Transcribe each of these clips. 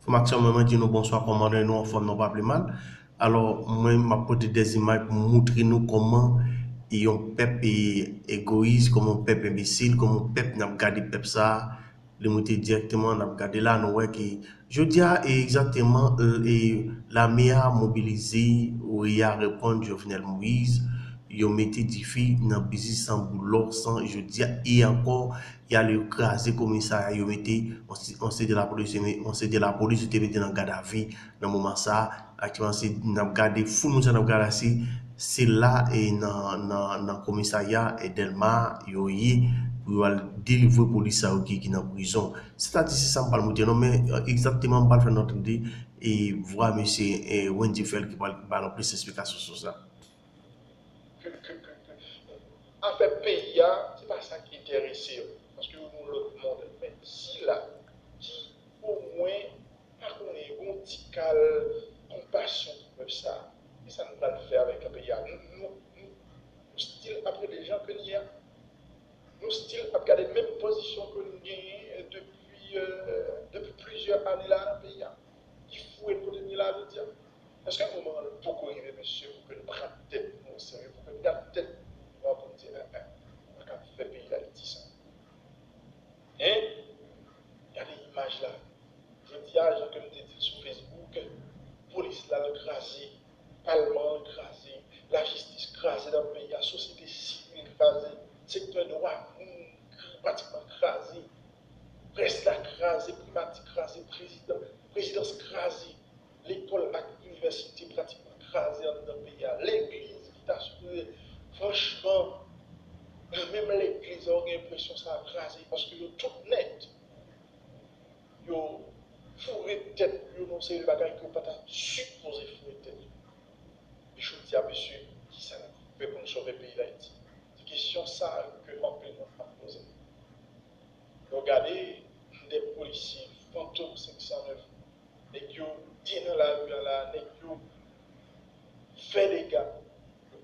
Maximum dit nous bonsoir, comment nous en forme, non pas plus mal. Alors, moi, m'a porté des images pour montrer nous comment et un peuple égoïste, comme un peuple imbécile, comme un peuple n'a pas gardé peuple ça, le monter directement n'a pas gardé là, nous ouais qui je dis exactement et la meilleure mobilisée où il y a répondre Jovenel Moïse, ils ont mis des défis dans le business sans boulot, sans je dis et encore il y a le crasé commissariat, ils ont mis on sait de la police, on sait de la police, ils étaient dans garde à vue dans le moment ça, actuellement c'est n'a gardé fou nous n'a gardé c'est là et dans le commissariat et Delma yoyi pour délivrer police à qui est en prison c'est-à-dire c'est ça me parle non mais exactement pas faire notre idée et voir monsieur Wendy Fell qui parle plus d'explications sur ça. En fait, pays, c'est pas ça qui intéresse, parce que nous, l'autre monde, mais si là, qui au moins, par contre, une petite compassion pour ça, et ça nous va le faire avec un pays. Nous, style, après les gens que nous y a, nous, style, à garder la même position que nous gagnons depuis plusieurs années là dans le pays. Il faut économiser là, veut dire. Est-ce qu'à un moment, beaucoup arriver, monsieur, pour que nous prenions tête, nous, sérieux, pour que nous gardions tête, pour nous dire, on va faire pays d'Haïti, ça. Et, il y a des images là. Je dis à gens que nous dit sur Facebook, police là, écrasée, Parlement écrasé, la justice écrasée dans le pays, la société civile écrasée, secteur droit pratiquement écrasé, presse écrasée, primatique écrasée, présidence écrasée, l'école et l'université pratiquement écrasée dans le pays, l'église qui t'a sauvé. Franchement, même l'église a l'impression que ça a écrasé parce que tout net. Yo fourré tête, yo non c'est le bagage que pas supposé fourrer tête. Et je dis à monsieur, qui ça fait pour nous sauver le pays d'Haïti? C'est une question ça que on peut nous poser. Regardez des policiers fantômes 509, et qui ont dit dans la rue là, et qui ont fait des gars,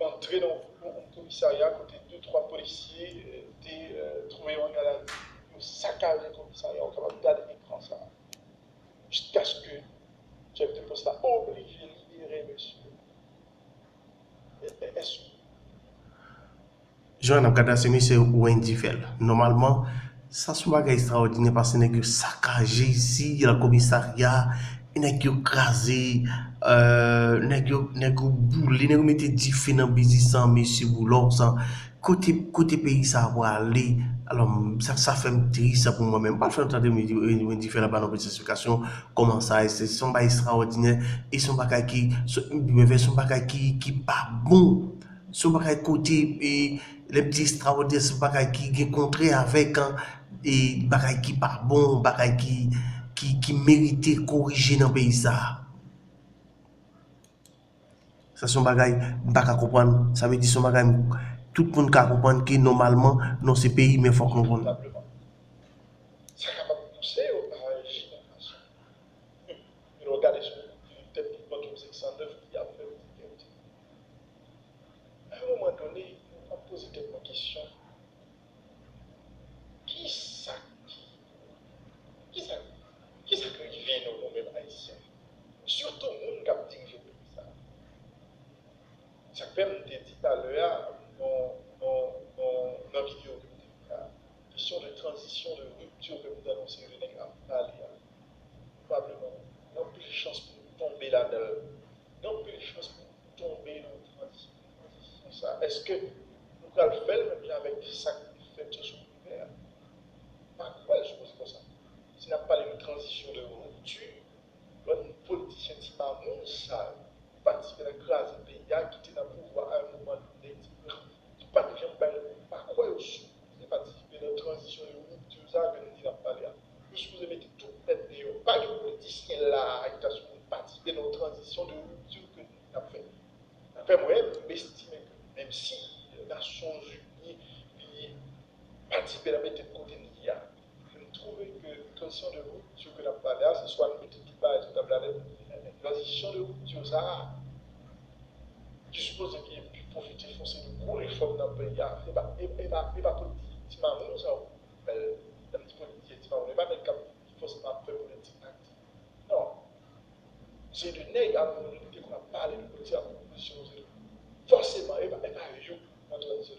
entrer dans le commissariat à côté de 2-3 policiers, trouvé un gars là, saccagé le commissariat, on est capable de garder l'écran ça. Jusqu'à ce que chef de poste a obligé de libérer monsieur. Est-ce que Jean Abgada c'est monsieur Wendy Fell. Normalement ça c'est pas extraordinaire parce que que saccagé ici le commissariat nèg yo crasé nèg yo boulé nèg yo mette différents business sans monsieur boulot sans côté pays ça va aller alors ça fait me triste pour moi même pas faire entendre Wendy Fell là-bas dans spécification comment ça c'est son pas extraordinaire et son bagage qui son bagage qui pas bon son bagage côté et les petits extraordinaires son bagage qui est contraire avec et bagage qui pas bon bagage qui méritait corriger dans le pays ça son bagage pas comprendre ça veut dire son bagage tout le monde peut comprendre que normalement dans ce pays mais faut comprendre véritablement, ça est capable de pousser à agir de façon. Regardez sur peut-être qui compte 509 qui a fait sécurité. À un moment donné, on va poser une question. Qui ça qui ça qui ça qui vient dans le même haïtien? Surtout, on a dirigé le pays ça. Ça fait me dit tout à l'heure dans la vidéo que vous avez fait, question de transition, de rupture que vous annoncez, le nègre a parlé, probablement, non plus de chances pour tomber là-dedans, non plus de chances pour tomber dans la transition. Ça. Est-ce que nous allons le faire même avec ça qui fait sur le faire? Par quoi je pose comme ça? Si on n'a pas de transition de rupture, un politicien qui pas mon ça, participer à la classe du pays, qui était dans le pouvoir à un moment donné, qui participe par quoi aussi, c'est participer à la transition de rupture, ça que nous disons parler. Je vous ai mis tout tête de pas de politicien là, qui a participé à la transition de rupture que nous avons fait. Après, moi, je m'estime que même si les Nations Unies participent à la méthode de côté de l'IA, je trouve que la transition de rupture que nous avons parlé, c'est soit une méthode qui parle de la transition de rupture, ça, je suppose qu'il y a pu profiter de gros réformes dans le pays, et pas politique. Si ma mère, ça, un petit politique, on n'est pas dans le cap forcément après politique active. Non. c'est de nègres à un moment donné qu'on a parlé de politique à proposition. Forcément, il va y avoir un transition.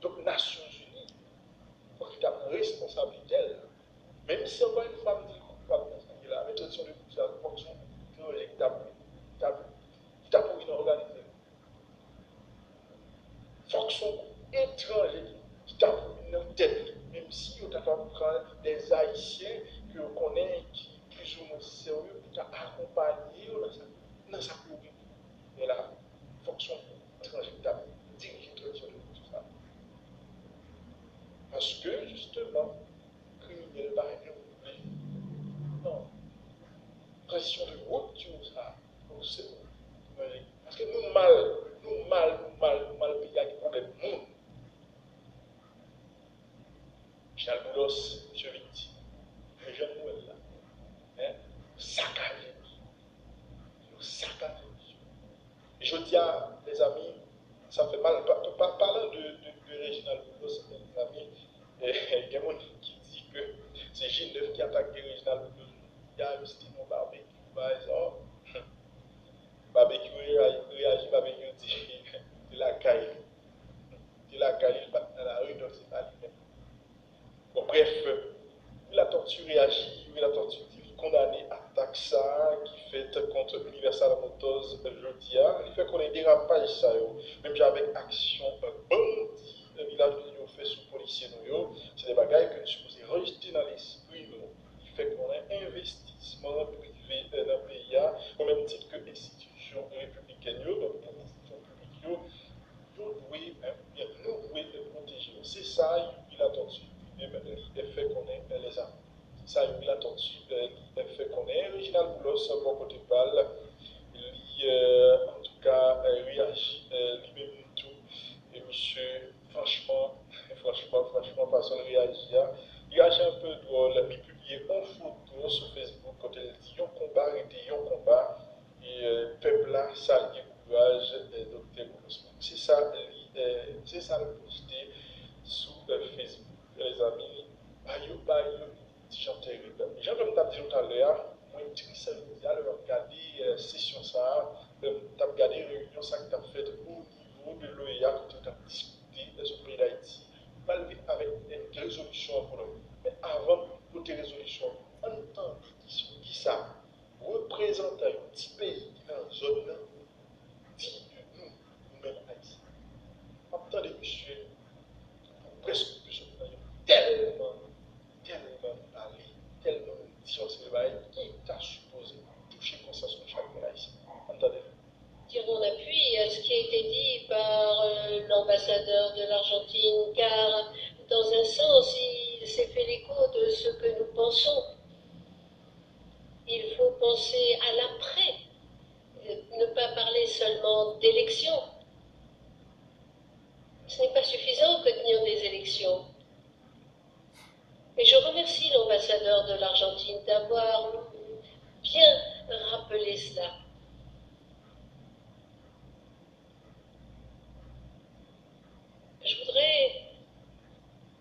Donc, Nations Unies, pour qu'il y ait une responsabilité, même si encore une femme dit coupable dans ce là, mais transition de la fonction technologique, qui t'a pour une organisée. Fonction étrangère qui t'a pour une tête, même si on t'a prendre des Haïtiens que on connaît qui plus ou moins sérieux pour t'accompagner dans sa pluriel. Et la fonction étrangère qui t'a dirigé transition de tout ça. Parce que justement, criminel par exemple, non, transition de route qui nous a, parce que nous mal payés avec problème monde. Charles Boulos, M. Victi, les jeunes Noël là, saccagé. Et je dis à les amis, ça fait mal, parlant de Réginald Boulos, mes amis, il y a des gens qui disent que c'est G9 qui attaque Réginald Boulos. Il y a aussi mon barbecue, par exemple. Barbecue réagit, barbecue dit, de la caille, il va dans la rue, donc c'est pas lui-même. Bon, bref, la tortue réagit, la tortue dit condamné à taxa qui fait contre Universal Motors Jodia. Il fait qu'on ait dérapage ça, même avec action bandit, le village de nous fait sous policier nous, c'est des bagailles que nous supposons rejeter dans l'esprit nous. Il fait qu'on ait investissement privé dans le pays, au même titre que l'institution républicaine, donc l'institution publique, nous devons protéger. C'est ça, il a tortue. L'effet qu'on est les armes. Ça, il a tortue. L'effet qu'on est. Réginald Boulos, bon côté balle, il en tout cas réagit lui-même tout. Et monsieur, franchement, personne réagit. Il réagit un peu drôle. Il publie une photo sur Facebook quand il dit yon combat, était yon combat. Et peuple là, ça, il courage, docteur Boulos. C'est ça le posté sur Facebook. Les amis, petit gens terrible. J'ai comme tu as dit tout à l'heure, moi, je dis ça, je regarder session ça, tu as regardé réunion ça que tu as fait au niveau de l'OEA quand tu as discuté de ce pays d'Haïti, malgré avec une résolution pour nous. Mais avant toute résolution, on entend qui ça représente un petit pays qui est dans la zone, dit de nous-mêmes Haïti. Entendez, monsieur, presque plus tellement parler, tellement dire c'est le bail qui t'a supposé toucher consensus de chaque monde ici. Entendez? Dire mon appui à ce qui a été dit par l'ambassadeur de l'Argentine, car dans un sens, il s'est fait l'écho de ce que nous pensons. Il faut penser à l'après, ne pas parler seulement d'élections. Ce n'est pas suffisant que tenir des élections. Et je remercie l'ambassadeur de l'Argentine d'avoir bien rappelé cela. Je voudrais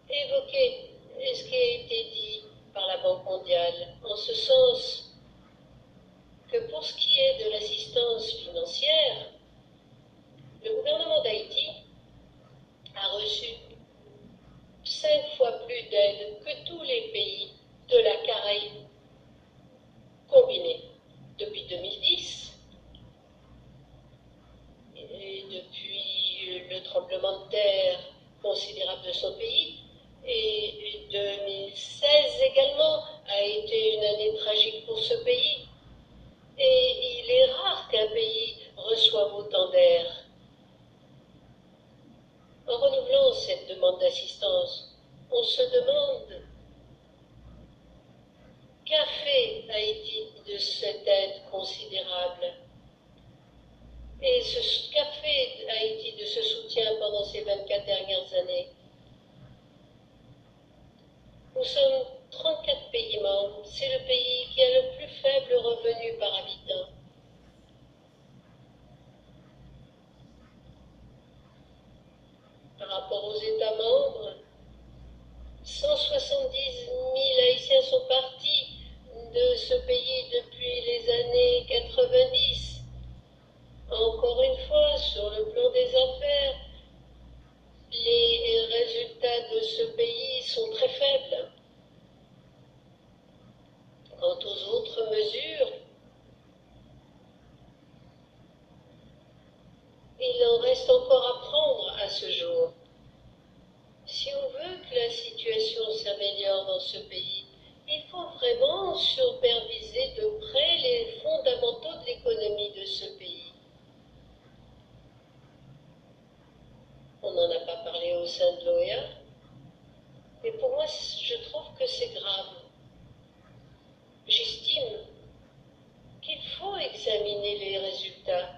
évoquer ce qui a été dit par la Banque mondiale, en ce sens que pour ce qui est de l'assistance financière, le gouvernement d'Haïti a reçu 5 fois plus d'aide que tous les pays de la Caraïbe combinés. Depuis 2010, d'autres mesures, il en reste encore à prendre à ce jour. Si on veut que la situation s'améliore dans ce pays, il faut vraiment superviser de près les fondamentaux de l'économie de ce pays. On n'en a pas parlé au sein de l'OEA, mais pour moi, je trouve que c'est grave. J'estime qu'il faut examiner les résultats.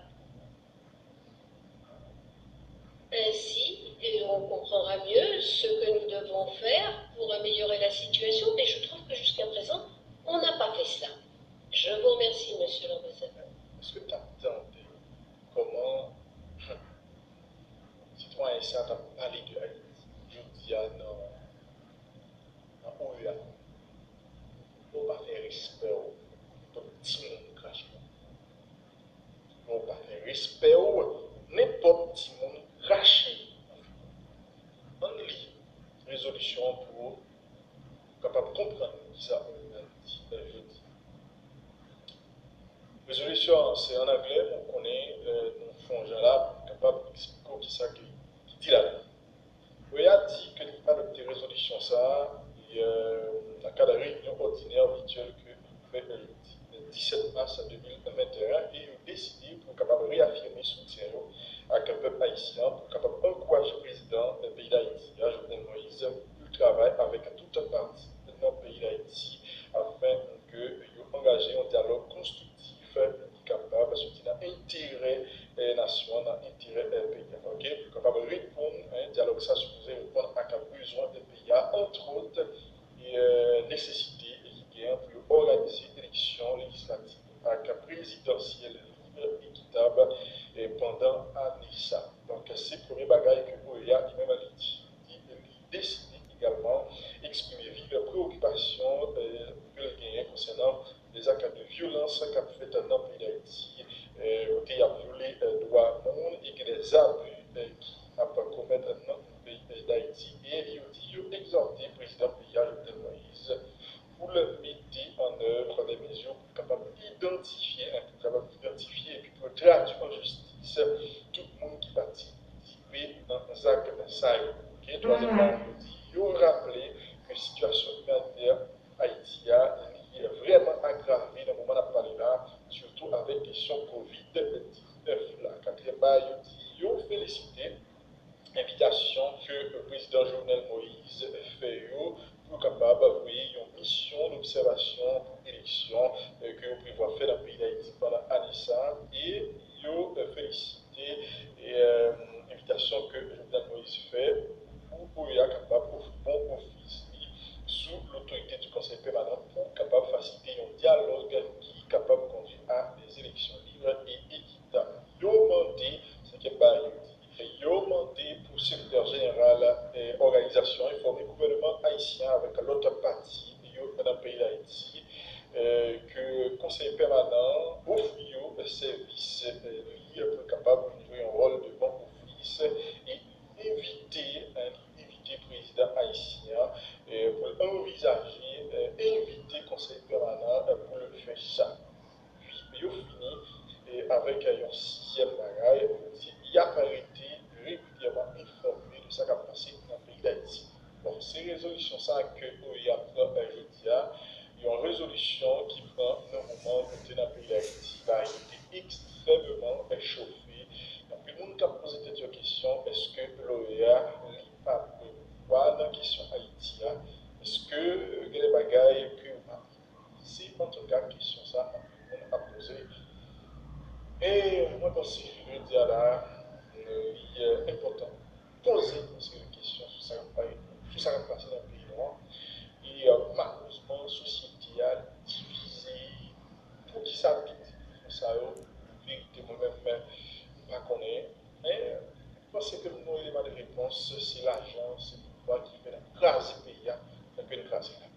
Ainsi, on comprendra mieux ce que nous devons faire pour améliorer la situation, mais je trouve que jusqu'à présent, on n'a pas fait cela. Je vous remercie, monsieur l'ambassadeur. Est-ce que tu as tenté comment citoyen ça t'a parlé de Haïti? Je dis à dans OEA, on va faire respect au petit monde crash. On va faire respect au n'importe petit monde craché. On lit résolution pour capable de comprendre ça je dis. Résolution, c'est en anglais, on connaît, nous faisons là, capable d'expliquer qui ça qui dit là. Oui, a dit que n'est pas adopté résolution ça, et dans cas de réunion ordinaire virtuelle que nous fait le 17 mars 2021, et il a décidé pour capable réaffirmer son soutien avec un peuple haïtien, pour capable encourager le président du pays d'Haïti, Jovenel Moïse, pour travailler avec toute un partie de notre pays d'Haïti, afin que vous engagez un dialogue constructif capable de soutenir l'intérêt des nations, l'intérêt des pays. Okay? Pour capable de répondre à un dialogue, ça supposé répondre à un besoin des pays, entre autres, et nécessité pour organiser l'élection législative avec un présidentiel libre, équitable et pendant l'année ça. Donc, c'est le premier bagage que l'OEA lui-même a dit. Il décide également d'exprimer vive préoccupation que le gagnant concernant les actes de violence qu'a fait dans le pays d'Haïti, qui a violé le droit monde et que les abus qui a commettre dans le pays d'Haïti. Et il a exhorté le président Jovenel Moïse pour le mettre en œuvre des mesures capables d'identifier, et puis pour traduire en justice tout le monde qui participe dans les actes de ça. Troisièmement, il faut rappeler que la situation humanitaire haïtienne est vraiment aggravée dans le moment où on a parlé là, surtout avec la question Covid-19. Quatrièmement, il faut féliciter l'invitation que le président Jovenel Moïse fait pour capable d'envoyer une mission d'observation pour l'élection que vous prévoyez faire dans le pays d'Haïti pendant l'année et il faut féliciter l'invitation que Jovenel Moïse fait pour être capable de bon office sous l'autorité du Conseil permanent pour capable de faciliter un dialogue qui est capable de conduire à des élections libres et équitables. Il faut demander ce qui est il a demandé pour le secrétaire général et organisation informer le gouvernement haïtien avec l'autre partie dans le pays d'Haïti que le conseil permanent offre le service pour capable de jouer un rôle de bon office et inviter le président haïtien pour envisager inviter le conseil permanent pour le faire ça. Puis il a fini avec un sixième bagage, il a arrêté régulièrement informé de ce qui a passé dans le pays d'Haïti. Bon, ces résolutions ça que l'OEA prend aujourd'hui, il y a une résolution qui prend un moment où dans le pays d'Haïti va être extrêmement échauffé. Donc, le monde a posé cette question, est-ce que l'OEA n'est pas quoi dans la question Haïti? Est-ce que il y a des bagailles que c'est en tout cas question ça, on a posé. Et moi, je dis là, il est important de poser une question sur ça qui va passer dans le pays noir. Et malheureusement, la société a divisé pour qui s'habite. Ça, vérité, moi-même, je ne connais pas. Mais je pense que le élément de réponse, c'est l'argent, c'est le pouvoir qui fait craser le pays, qui fait craser là.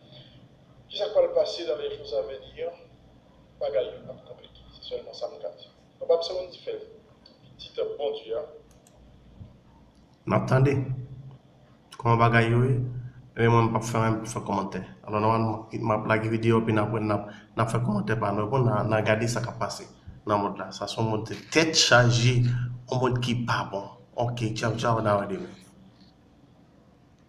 Qui ça va passer dans les jours à venir? Pas gagner, pas compliqué. C'est seulement ça, mon cas. On va absolument différent. Petit bon Dieu. M'attendez. Comment bagaille yo? mais moi pas faire commentaire. Alors normalement m'a plaqué vidéo puis n'a fait commentaire par nous pour n'a regarder ça qui a passé dans mode là. Ça sont mode tête chargée, un mode qui pas bon. OK, ciao ciao, now